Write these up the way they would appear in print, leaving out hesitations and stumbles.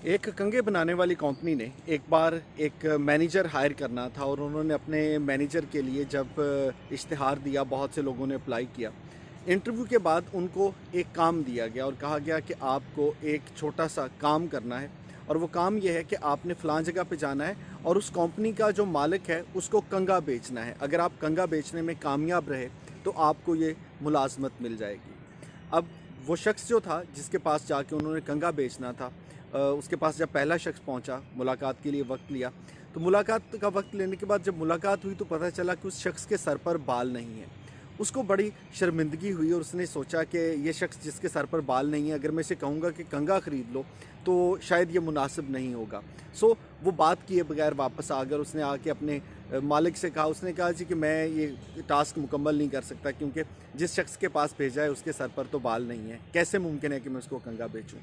एक कंघे बनाने वाली कंपनी ने एक बार एक मैनेजर हायर करना था और उन्होंने अपने मैनेजर के लिए जब इश्तिहार दिया, बहुत से लोगों ने अप्लाई किया। इंटरव्यू के बाद उनको एक काम दिया गया और कहा गया कि आपको एक छोटा सा काम करना है और वो काम ये है कि आपने फ़लाँ जगह पे जाना है और उस कंपनी का जो मालिक है उसको कंघा बेचना है। अगर आप कंघा बेचने में कामयाब रहे तो आपको ये मुलाजमत मिल जाएगी। अब वो शख्स जो था जिसके पास जाके उन्होंने कंघा बेचना था, उसके पास जब पहला शख्स पहुंचा, मुलाकात के लिए वक्त लिया, तो मुलाकात का वक्त लेने के बाद जब मुलाकात हुई तो पता चला कि उस शख्स के सर पर बाल नहीं है। उसको बड़ी शर्मिंदगी हुई और उसने सोचा कि ये शख्स जिसके सर पर बाल नहीं है, अगर मैं इसे कहूँगा कि कंघा ख़रीद लो तो शायद ये मुनासिब नहीं होगा। सो वो बात किए बगैर वापस आ गया। उसने आके अपने मालिक से कहा, उसने कहा जी कि मैं ये टास्क मुकम्मल नहीं कर सकता क्योंकि जिस शख्स के पास भेजा है उसके सर पर तो बाल नहीं है, कैसे मुमकिन है कि मैं उसको कंघा बेचूं।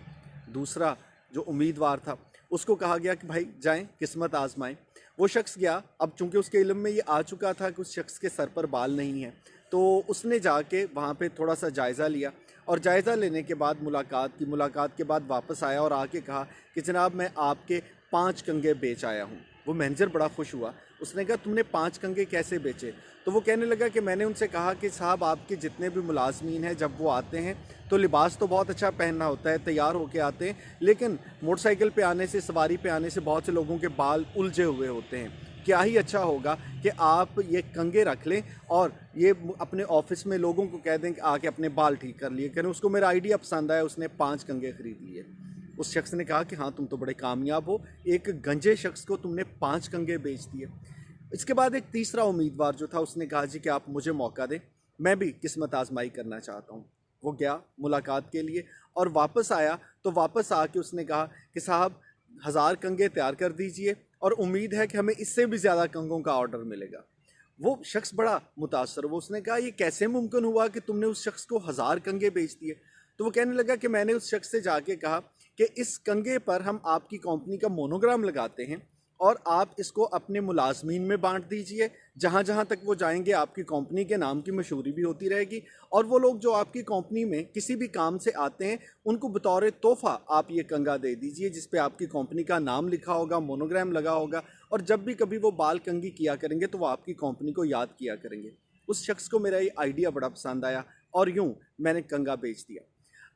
दूसरा जो उम्मीदवार था उसको कहा गया कि भाई जाएं, किस्मत आजमाएं। वो शख्स गया। अब चूंकि उसके इल्म में ये आ चुका था कि उस शख्स के सर पर बाल नहीं है, तो उसने जाके वहाँ पे थोड़ा सा जायज़ा लिया और जायज़ा लेने के बाद मुलाकात के बाद वापस आया और आके कहा कि जनाब मैं आपके 5 कंघे बेच आया हूँ। वो मैनेजर बड़ा खुश हुआ। उसने कहा तुमने 5 कंघे कैसे बेचे? तो वो कहने लगा कि मैंने उनसे कहा कि साहब आपके जितने भी मुलाजमीन हैं जब वो आते हैं तो लिबास तो बहुत अच्छा पहनना होता है, तैयार होके आते हैं, लेकिन मोटरसाइकिल पे आने से, सवारी पे आने से बहुत से लोगों के बाल उलझे हुए होते हैं। क्या ही अच्छा होगा कि आप ये कंघे रख लें और ये अपने ऑफिस में लोगों को कह दें कि आके अपने बाल ठीक कर लिए करें। उसको मेरा आइडिया पसंद आया, उसने 5 कंघे खरीद लिए। उस शख्स ने कहा कि हाँ तुम तो बड़े कामयाब हो, एक गंजे शख्स को तुमने 5 कंघे बेच दिए। इसके बाद एक तीसरा उम्मीदवार जो था उसने कहा जी कि आप मुझे मौका दें, मैं भी किस्मत आजमाई करना चाहता हूँ। वो गया मुलाकात के लिए और वापस आया तो वापस आके उसने कहा कि साहब 1000 कंघे तैयार कर दीजिए और उम्मीद है कि हमें इससे भी ज़्यादा कंघों का ऑर्डर मिलेगा। वो शख्स बड़ा मुतासर हुआ। उसने कहा ये कैसे मुमकिन हुआ कि तुमने उस शख्स को 1000 कंघे बेच दिए? तो वो कहने लगा कि मैंने उस शख्स से जाके कहा कि इस कंघे पर हम आपकी कंपनी का मोनोग्राम लगाते हैं और आप इसको अपने मुलाजमीन में बांट दीजिए। जहाँ जहाँ तक वो जाएंगे आपकी कंपनी के नाम की मशहूरी भी होती रहेगी और वो लोग जो आपकी कंपनी में किसी भी काम से आते हैं उनको बतौर तोहफा आप ये कंघा दे दीजिए जिस पे आपकी कंपनी का नाम लिखा होगा, मोनोग्राम लगा होगा और जब भी कभी वो बाल कंघी किया करेंगे तो वो आपकी कंपनी को याद किया करेंगे। उस शख्स को मेरा ये आइडिया बड़ा पसंद आया और यूं मैंने कंघा बेच दिया।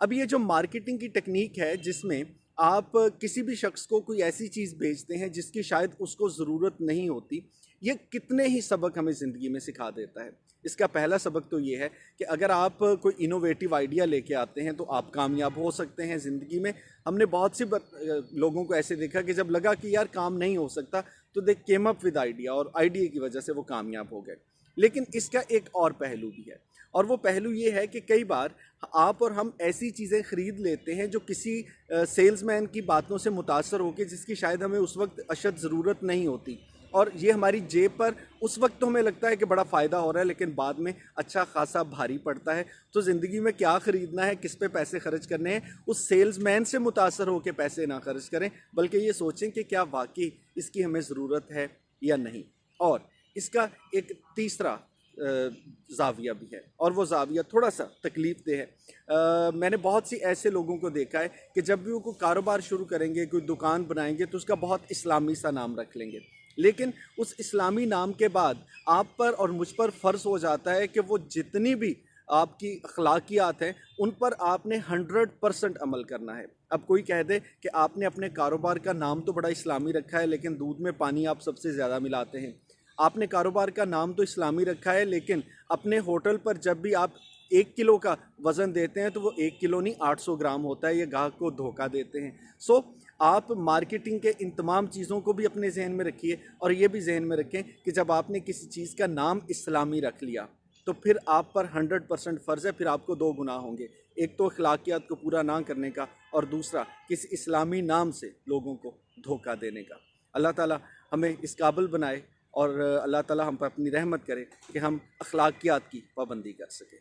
अब ये जो मार्केटिंग की टेक्निक है जिसमें आप किसी भी शख्स को कोई ऐसी चीज़ बेचते हैं जिसकी शायद उसको ज़रूरत नहीं होती, ये कितने ही सबक हमें ज़िंदगी में सिखा देता है। इसका पहला सबक तो ये है कि अगर आप कोई इनोवेटिव आइडिया लेके आते हैं तो आप कामयाब हो सकते हैं ज़िंदगी में। हमने बहुत सी लोगों को ऐसे देखा कि जब लगा कि यार काम नहीं हो सकता तो दे केम अप विद आइडिया और आइडिया की वजह से वो कामयाब हो गए। लेकिन इसका एक और पहलू भी है और वो पहलू ये है कि कई बार आप और हम ऐसी चीज़ें ख़रीद लेते हैं जो किसी सेल्समैन की बातों से मुतासर होकर, जिसकी शायद हमें उस वक्त अशद ज़रूरत नहीं होती और ये हमारी जेब पर उस वक्त तो हमें लगता है कि बड़ा फ़ायदा हो रहा है लेकिन बाद में अच्छा खासा भारी पड़ता है। तो ज़िंदगी में क्या ख़रीदना है, किस पे पैसे खर्च करने हैं, उस सेल्समैन से मुतासर होकर पैसे ना खर्च करें, बल्कि ये सोचें कि क्या वाकई इसकी हमें ज़रूरत है या नहीं। और इसका एक तीसरा ज़ाविया भी है और वो ज़ाविया थोड़ा सा तकलीफ़ दह है। मैंने बहुत सी ऐसे लोगों को देखा है कि जब भी वो कोई कारोबार शुरू करेंगे, कोई दुकान बनाएंगे तो उसका बहुत इस्लामी सा नाम रख लेंगे, लेकिन उस इस्लामी नाम के बाद आप पर और मुझ पर फ़र्ज़ हो जाता है कि वो जितनी भी आपकी अखलाकियात हैं उन पर आपने 100% अमल करना है। अब कोई कह दे कि आपने अपने कारोबार का नाम तो बड़ा इस्लामी रखा है लेकिन दूध में पानी आप सबसे ज़्यादा मिलाते हैं। आपने कारोबार का नाम तो इस्लामी रखा है लेकिन अपने होटल पर जब भी आप 1 किलो का वज़न देते हैं तो वो 1 किलो नहीं 800 ग्राम होता है, ये ग्राहक को धोखा देते हैं। सो आप मार्केटिंग के इन तमाम चीज़ों को भी अपने जहन में रखिए और ये भी जहन में रखें कि जब आपने किसी चीज़ का नाम इस्लामी रख लिया तो फिर आप पर 100% फ़र्ज़ है, फिर आपको दो गुनाह होंगे। एक तो अखलाकियात को पूरा ना करने का और दूसरा किसी इस्लामी नाम से लोगों को धोखा देने का। अल्लाह ताला हमें इस काबिल बनाए और अल्लाह ताला हम पर अपनी रहमत करे कि हम अखलाकियात की पाबंदी कर सकें।